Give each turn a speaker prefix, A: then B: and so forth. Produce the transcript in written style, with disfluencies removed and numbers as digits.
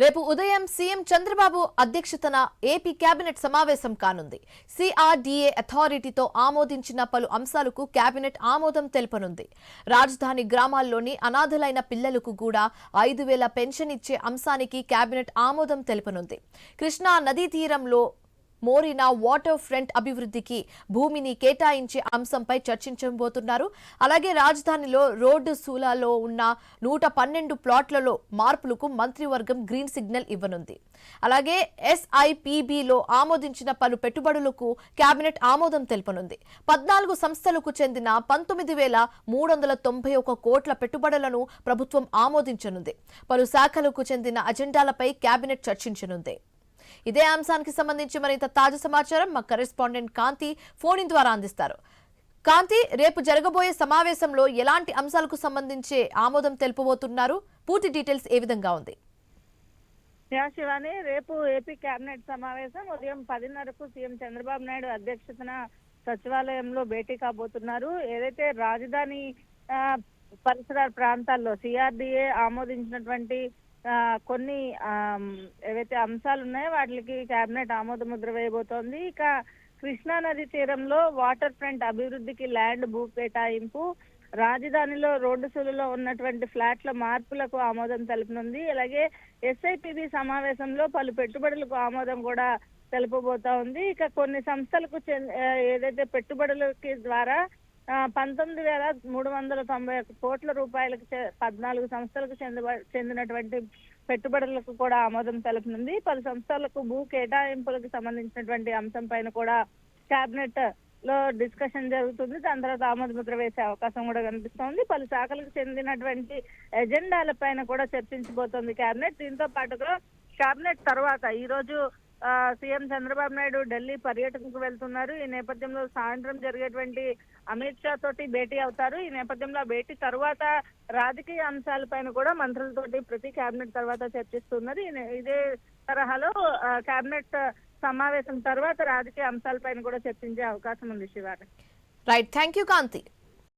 A: రేపు ఉదయం సీఎం చంద్రబాబు అధ్యక్షతన ఏపీ కేబినెట్ సమావేశం కానుంది. సిఆర్డీఏ అథారిటీతో ఆమోదించిన పలు అంశాలకు కేబినెట్ ఆమోదం తెలుపనుంది. రాజధాని గ్రామాల్లోని అనాథలైన పిల్లలకు కూడా 5,000 పెన్షన్ ఇచ్చే అంశానికి కేబినెట్ ఆమోదం తెలుపనుంది. కృష్ణా నదీ తీరంలో మోరినా వాటర్ ఫ్రంట్ అభివృద్ధికి భూమిని కేటాయించే అంశంపై చర్చించబోతున్నారు. అలాగే రాజధానిలో రోడ్డు సూలాలో ఉన్న 112 ప్లాట్లలో మార్పులకు మంత్రివర్గం గ్రీన్ సిగ్నల్ ఇవ్వనుంది. అలాగే ఎస్ఐపిబిలో ఆమోదించిన పలు పెట్టుబడులకు కేబినెట్ ఆమోదం తెలుపనుంది. 14 సంస్థలకు చెందిన 19,391 కోట్ల పెట్టుబడులను ప్రభుత్వం ఆమోదించనుంది. పలు శాఖలకు చెందిన అజెండాలపై కేబినెట్ చర్చించనుంది. ఇదే అంశానికి సంబంధించి మరింత తాజా సమాచారం మా కరెస్పాండెంట్ కాంతి ఫోన్ ద్వారా అందిస్తారు. కాంతి, రేపు జరగబోయే సమావేశంలో ఎలాంటి అంశాలకు సంబంధించి ఆమోదం తెలుపబోతున్నారు? పూర్తి డీటెయిల్స్ ఏ విధంగా ఉంది?
B: శివాని, రేపు ఏపీ కేబినెట్ సమావేశం ఉదయం 10:30కు సీఎం చంద్రబాబు నాయుడు అధ్యక్షతన సచివాలయంలో భేటీ కాబోతున్నారు. ఏదైతే రాజధాని పరిసర ప్రాంతాల్లో సిఆర్డీఏ ఆమోదించినటువంటి కొన్ని ఏవైతే అంశాలు ఉన్నాయో వాటికి కేబినెట్ ఆమోద ముద్ర వేయబోతోంది. ఇక కృష్ణా నది తీరంలో వాటర్ ఫ్రంట్ అభివృద్ధికి ల్యాండ్ భూ కేటాయింపు, రాజధానిలో రోడ్డు సూలులో ఉన్నటువంటి ఫ్లాట్ల మార్పులకు ఆమోదం తెలుపనుంది. అలాగే ఎస్ఐపిబి సమావేశంలో పలు పెట్టుబడులకు ఆమోదం కూడా తెలుపబోతా ఉంది. ఇక కొన్ని సంస్థలకు ఏదైతే పెట్టుబడులకి ద్వారా 19,391 కోట్ల రూపాయలకు 14 సంస్థలకు చెందినటువంటి పెట్టుబడులకు కూడా ఆమోదం తెలుపనుంది. పలు సంస్థలకు భూ కేటాయింపులకు సంబంధించినటువంటి అంశం పైన కూడా కేబినెట్ లో డిస్కషన్ జరుగుతుంది. దాని తర్వాత ఆమోద ముద్ర వేసే అవకాశం కూడా కనిపిస్తోంది. పలు శాఖలకు చెందినటువంటి ఎజెండాల పైన కూడా చర్చించబోతోంది కేబినెట్. దీంతో పాటుగా కేబినెట్ తర్వాత ఈ రోజు సీఎం చంద్రబాబు నాయుడు ఢిల్లీ పర్యటనకు వెళ్తున్నారు. ఈ నేపథ్యంలో సాయంత్రం జరిగేటువంటి అమిత్ షా తోటి భేటీ అవుతారు. ఈ నేపథ్యంలో భేటీ తర్వాత రాజకీయ అంశాలపైన కూడా మంత్రులతోటి ప్రతి కేబినెట్ తర్వాత చర్చిస్తున్నారు. ఇదే తరహాలో కేబినెట్ సమావేశం తర్వాత రాజకీయ అంశాలపైన కూడా చర్చించే అవకాశం ఉంది. Shivani.
A: Right, thank you Kanthi.